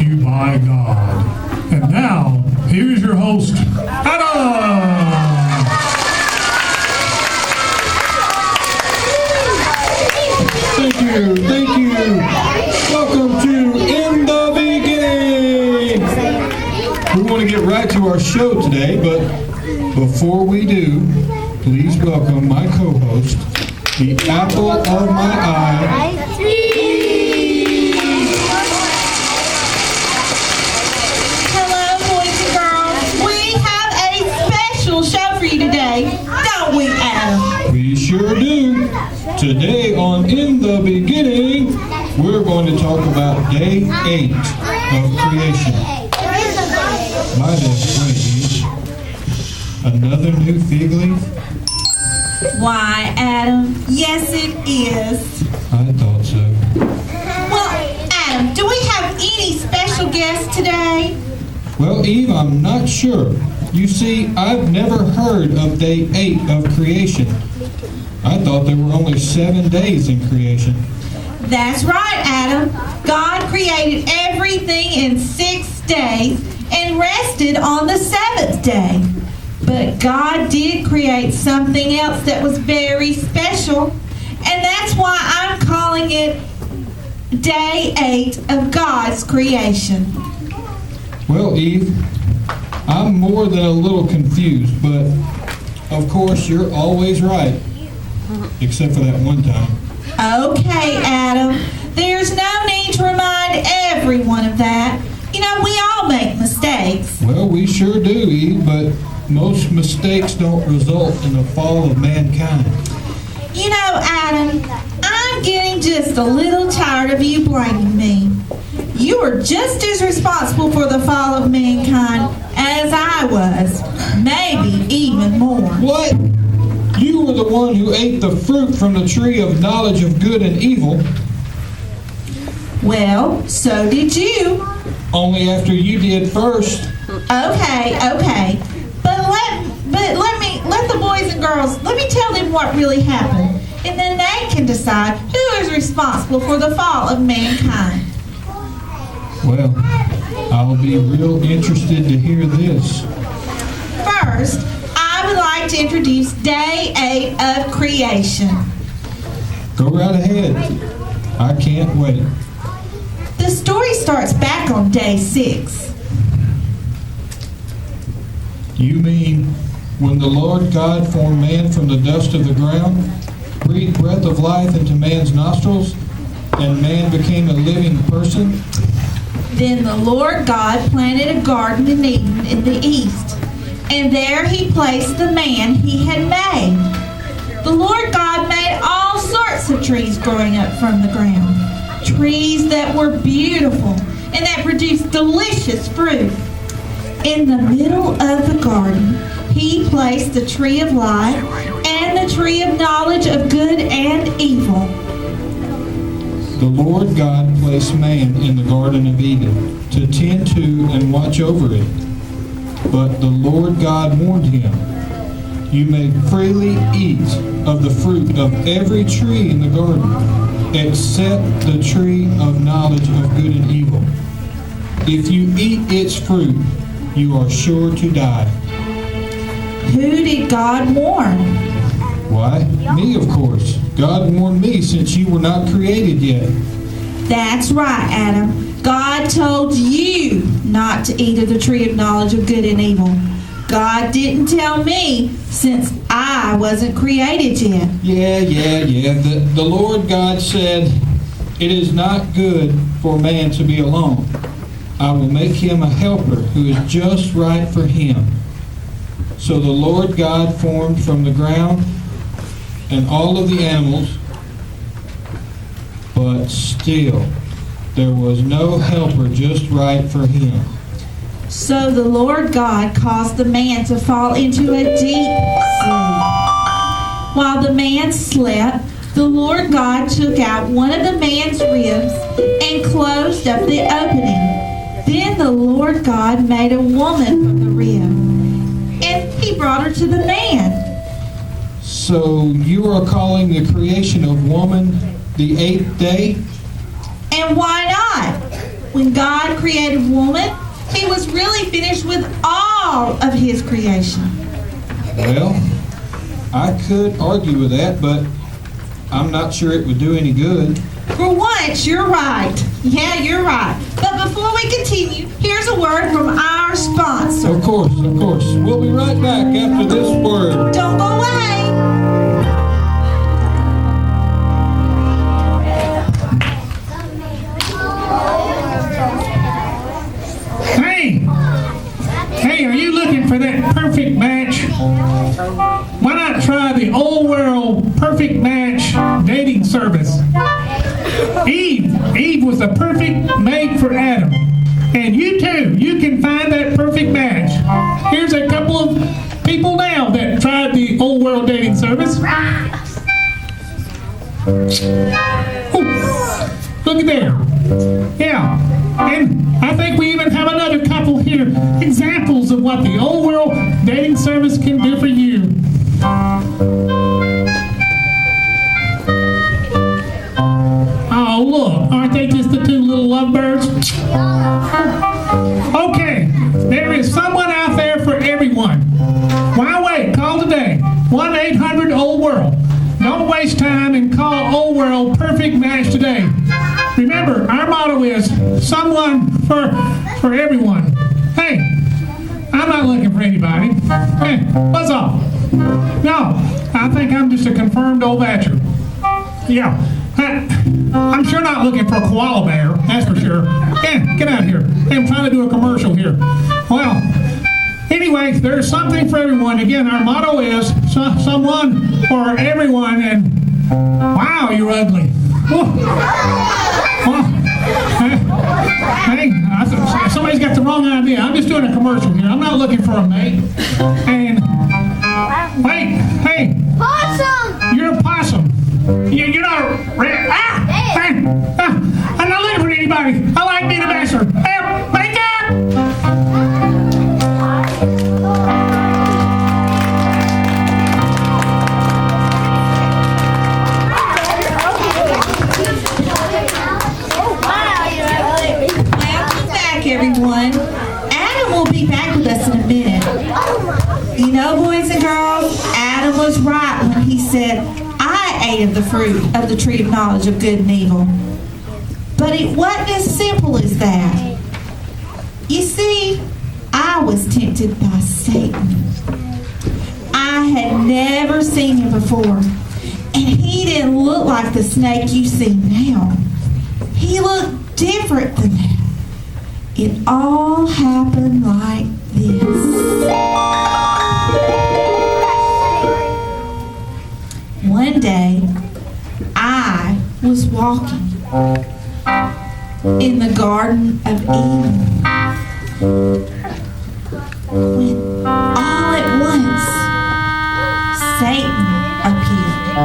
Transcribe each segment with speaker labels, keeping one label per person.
Speaker 1: you by God. And now, here's your host, Adam!
Speaker 2: Thank you. Welcome to In the Beginning. We want to get right to our show today, but before we do, please welcome my co-host, the apple of my eye.
Speaker 3: Hello, boys and girls. We have a special show for you today, don't we, Adam?
Speaker 2: We sure do. Today on In the Beginning, we're going to talk about Day 8 of creation. My day 8. Another new fig leaf?
Speaker 3: Why, Adam? Yes, it is.
Speaker 2: I thought so.
Speaker 3: Well, Adam, do we have any special guests today?
Speaker 2: Well, Eve, I'm not sure. You see, I've never heard of Day 8 of creation. I thought there were only 7 days in creation.
Speaker 3: That's right, Adam. God created everything in 6 days and rested on the 7th day. But God did create something else that was very special, and that's why I'm calling it Day 8 of God's creation.
Speaker 2: Well, Eve, I'm more than a little confused, but of course you're always right. Except for that one time.
Speaker 3: Okay, Adam. There's no need to remind everyone of that. You know, we all make mistakes.
Speaker 2: Well, we sure do, Eve, but most mistakes don't result in the fall of mankind.
Speaker 3: You know, Adam, I'm getting just a little tired of you blaming me. You were just as responsible for the fall of mankind as I was. Maybe even more.
Speaker 2: What? You were the one who ate the fruit from the tree of knowledge of good and evil.
Speaker 3: Well, so did you.
Speaker 2: Only after you did first.
Speaker 3: Okay. But let the boys and girls, let me tell them what really happened. And then they can decide who is responsible for the fall of mankind.
Speaker 2: Well, I'll be real interested to hear this.
Speaker 3: First, I would like to introduce Day 8 of creation.
Speaker 2: Go right ahead. I can't wait.
Speaker 3: The story starts back on Day 6.
Speaker 2: You mean when the Lord God formed man from the dust of the ground, breathed breath of life into man's nostrils, and man became a living person?
Speaker 3: Then the Lord God planted a garden in Eden in the east, and there he placed the man he had made. The Lord God made all sorts of trees growing up from the ground, trees that were beautiful and that produced delicious fruit. In the middle of the garden, he placed the tree of life and the tree of knowledge of good and evil.
Speaker 2: The Lord God placed man in the Garden of Eden to tend to and watch over it. But the Lord God warned him, "You may freely eat of the fruit of every tree in the garden, except the tree of knowledge of good and evil. If you eat its fruit, you are sure to die."
Speaker 3: Who did God warn?
Speaker 2: Why? Me, of course. God warned me since you were not created yet.
Speaker 3: That's right, Adam. God told you not to eat of the tree of knowledge of good and evil. God didn't tell me since I wasn't created yet.
Speaker 2: Yeah. The Lord God said, "It is not good for man to be alone. I will make him a helper who is just right for him." So the Lord God formed from the ground and all of the animals, but still there was no helper just right for him.
Speaker 3: So the Lord God caused the man to fall into a deep sleep. While the man slept, the Lord God took out one of the man's ribs and closed up the opening. Then the Lord God made a woman from the rib, and he brought her to the man.
Speaker 2: So you are calling the creation of woman the 8th day?
Speaker 3: And why not? when God created woman, he was really finished with all of his creation.
Speaker 2: Well, I could argue with that, but I'm not sure it would do any good.
Speaker 3: For once, you're right. Yeah, you're right. But before we continue, here's a word from our sponsor.
Speaker 2: Of course. We'll be right back after this word.
Speaker 3: Don't go away.
Speaker 1: Hey, are you looking for that perfect match? Why not try the Old World Perfect Match dating service? Eve was the perfect mate for Adam. And you too, you can find that perfect match. Here's a couple of people now that tried the Old World dating service. Oh, look at there. Yeah. And I think we even have another couple here. Examples of what the Old World dating service can do for you. Oh, look. Aren't they just the two little lovebirds? Okay. There is someone out there for everyone. Why wait? Call today. 1-800-OLD-WORLD. Don't waste time and call Old World Perfect Match today. Remember, our motto is someone for everyone. Hey, I'm not looking for anybody. Hey, what's up? No, I think I'm just a confirmed old bachelor. Yeah, I'm sure not looking for a koala bear, that's for sure. Yeah, get out of here. Hey, I'm trying to do a commercial here. Well, anyway, there's something for everyone. Again, our motto is someone for everyone, and wow, you're ugly. Well, hey, somebody's got the wrong idea. I'm just doing a commercial here. I'm not looking for a mate. And wait, hey,
Speaker 4: Possum!
Speaker 1: you're a possum. You're not a red. I'm not looking for anybody. I like being a bachelor. Hey, make up!
Speaker 3: Welcome back, everyone. Adam will be back with us in a minute. You know, boys and girls, Adam was right when he said, I ate of the fruit of the tree of knowledge of good and evil. But it wasn't as simple as that. You see, I was tempted by Satan. I had never seen him before, and he didn't look like the snake you see now. He looked different than that. It all happened like this. One day, I was walking in the Garden of Eden when all at once Satan appeared.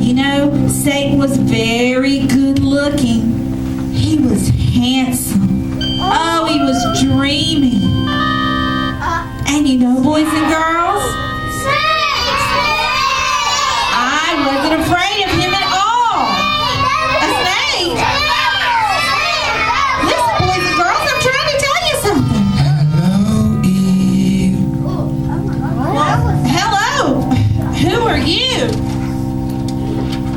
Speaker 3: You know, Satan was very good looking. He was handsome. Oh, he was dreamy. And you know, boys and girls, I wasn't afraid of him at all. A snake? Listen, boys and girls, I'm trying to tell you something.
Speaker 2: Hello, Eve.
Speaker 3: Hello. Who are you?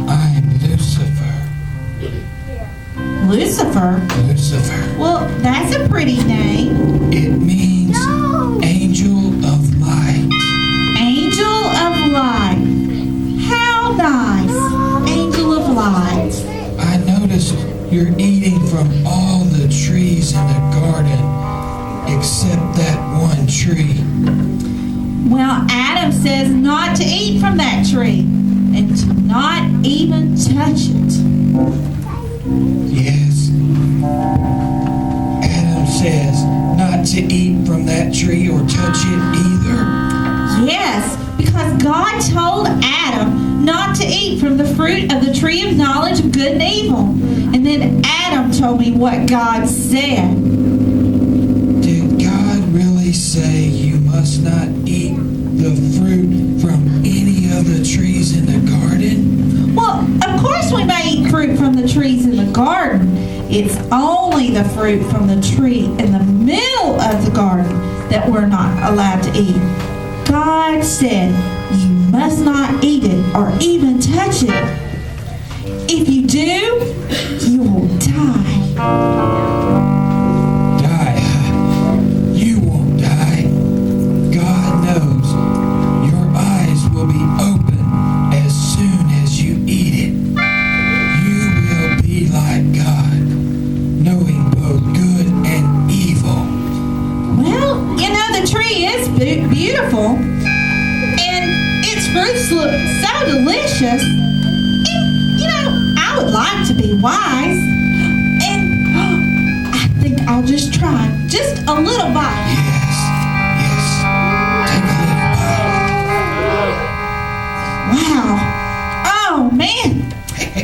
Speaker 2: I'm Lucifer.
Speaker 3: Lucifer?
Speaker 2: Lucifer.
Speaker 3: Well, that's a pretty name.
Speaker 2: It means angel of light.
Speaker 3: Angel of Light. How nice. Angel of Light.
Speaker 2: I noticed you're eating from all the trees in the garden except that one tree.
Speaker 3: Well, Adam says not to eat from that tree and to not even touch it.
Speaker 2: Yes. Adam says not to eat from that tree or touch it either.
Speaker 3: Yes, because God told Adam not to eat from the fruit of the tree of knowledge of good and evil. And then Adam told me what God said.
Speaker 2: Did God really say you must not eat the fruit from any of the trees in the garden?
Speaker 3: Well, of course we may eat fruit from the trees in the garden. It's only the fruit from the tree in the middle of the garden that we're not allowed to eat. God said you must not eat it or even touch it. If you do, you will die.
Speaker 2: Die? You won't die. God knows your eyes will be open as soon as you eat it. You will be like God, knowing both good and evil.
Speaker 3: Well, the tree is beautiful, and its fruits look so delicious. And, I would like to be wise, and I think I'll just try just a little bite.
Speaker 2: Yes. Take a little bite.
Speaker 3: Wow. Oh, man.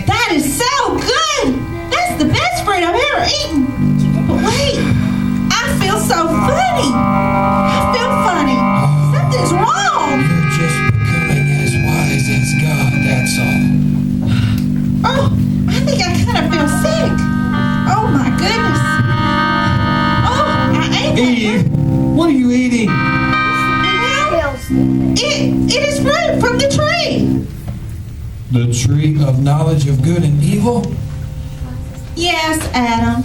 Speaker 3: That is so good. That's the best fruit I've ever eaten. But wait, I feel so funny. I feel funny. Something's wrong.
Speaker 2: You're just becoming as wise as God, that's all.
Speaker 3: Oh, I think I kind of feel sick. Oh, my goodness. Oh, I ate that.
Speaker 2: Eve, what are you eating?
Speaker 3: Well, it is fruit from the tree.
Speaker 2: The tree of knowledge of good and evil?
Speaker 3: Yes, Adam.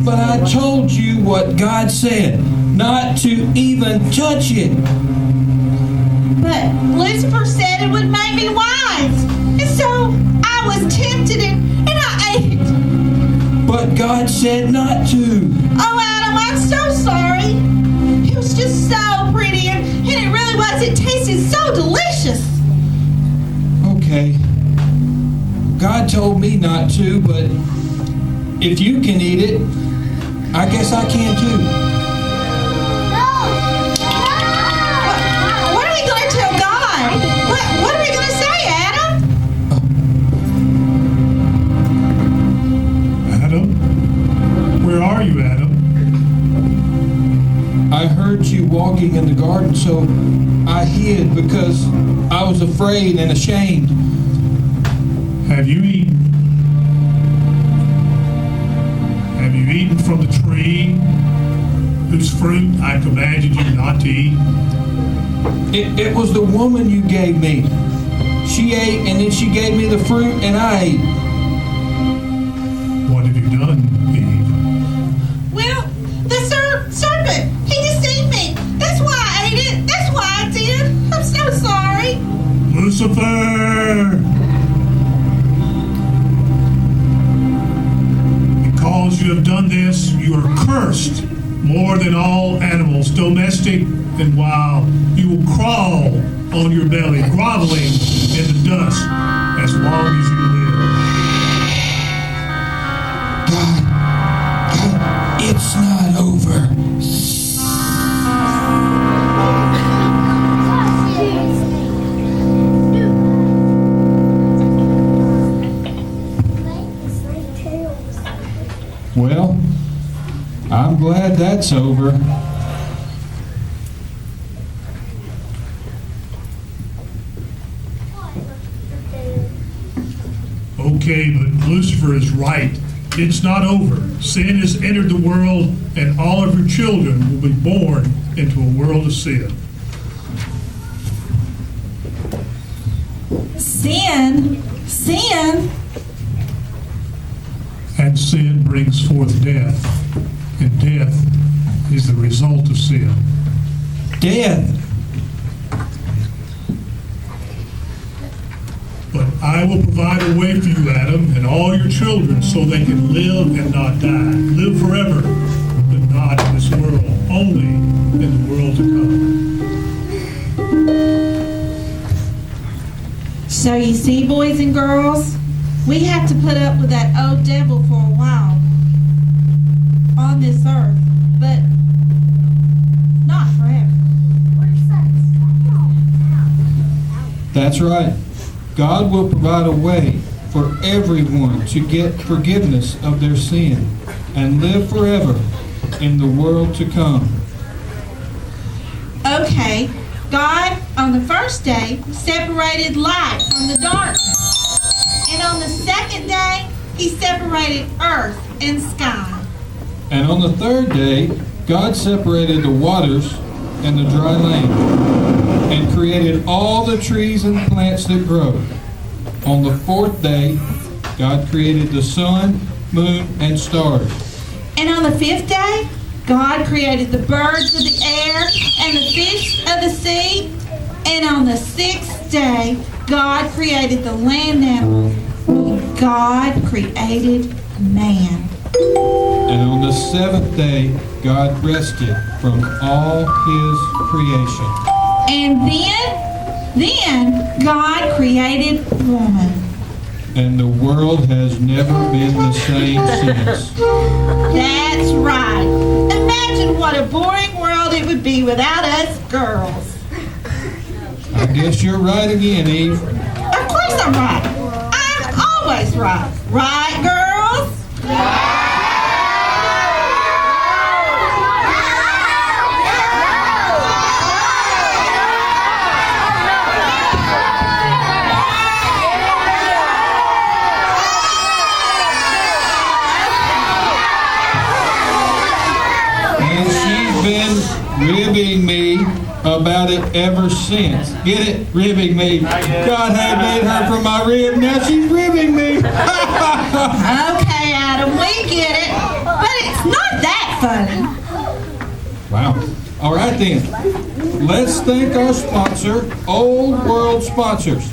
Speaker 2: But I told you what God said, not to even touch it.
Speaker 3: But Lucifer said it would make me wise. And so I was tempted and I ate it.
Speaker 2: But God said not to.
Speaker 3: Oh, Adam, I'm so sorry. It was just so pretty and it really was. It tasted so delicious.
Speaker 2: Okay. God told me not to, but if you can eat it, I guess I can too.
Speaker 3: What are we going to tell God? What are we going to say, Adam?
Speaker 1: Adam? Where are you, Adam?
Speaker 2: I heard you walking in the garden, so I hid because I was afraid and ashamed.
Speaker 1: Have you eaten? Have you eaten from the tree whose fruit I commanded you not to eat?
Speaker 2: It was the woman you gave me. She ate, and then she gave me the fruit, and I ate.
Speaker 1: What have you done, Eve?
Speaker 3: Well, the serpent, he deceived me. That's why I ate it. That's why I did. I'm so sorry.
Speaker 1: Lucifer! Because you have done this, you are cursed more than all animals, domestic and wild. You will crawl on your belly, groveling in the dust as long as you live.
Speaker 2: God, it's not over. Well, I'm glad that's over.
Speaker 1: Okay, but Lucifer is right. It's not over. Sin has entered the world, and all of your children will be born into a world of sin.
Speaker 3: Sin?
Speaker 1: And sin brings forth death, and death is the result of sin.
Speaker 2: Death.
Speaker 1: But I will provide a way for you, Adam, and all your children, so they can live and not die. Live forever, but not in this world, only in the world to come.
Speaker 3: So you see, boys and girls, we have to put up with that old devil for a while on this earth, but not forever.
Speaker 2: That's right. God will provide a way for everyone to get forgiveness of their sin and live forever in the world to come.
Speaker 3: Okay, on the first day, he separated light from the darkness. And on the second day, he separated earth and sky.
Speaker 2: And on the third day, God separated the waters and the dry land, and created all the trees and plants that grow. On the fourth day, God created the sun, moon, and stars.
Speaker 3: And on the fifth day, God created the birds of the air and the fish of the sea. And on the sixth day, God created the land animals. God created man.
Speaker 2: And on the seventh day, God rested from all his creation.
Speaker 3: And then God created woman.
Speaker 2: And the world has never been the same since.
Speaker 3: That's right. Imagine what a boring world it would be without us girls.
Speaker 2: I guess you're right again, Eve.
Speaker 3: Of course I'm right. I'm always right. Right, girls?
Speaker 2: And she's been ribbing me about it ever since. Get it? Ribbing me. God had made her from my rib. Now she's ribbing me.
Speaker 3: Okay, Adam, we get it. But it's not that funny.
Speaker 2: Wow. All right then. Let's thank our sponsor, Old World Sponsors.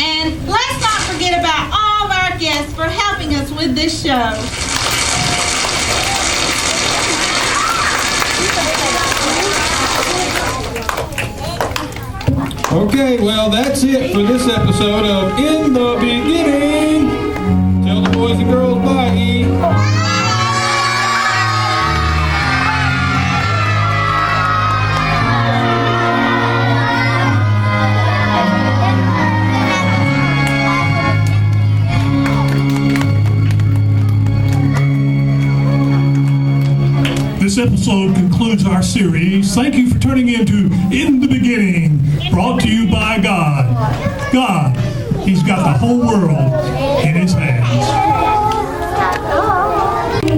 Speaker 3: And let's not forget about all of our guests for helping us with this show.
Speaker 2: Okay, well, that's it for this episode of In the Beginning. Tell the boys and girls bye, Eve.
Speaker 4: This episode concludes our series. Thank you for tuning in to In the Beginning, brought to you by God. God, He's got the whole world in His hands.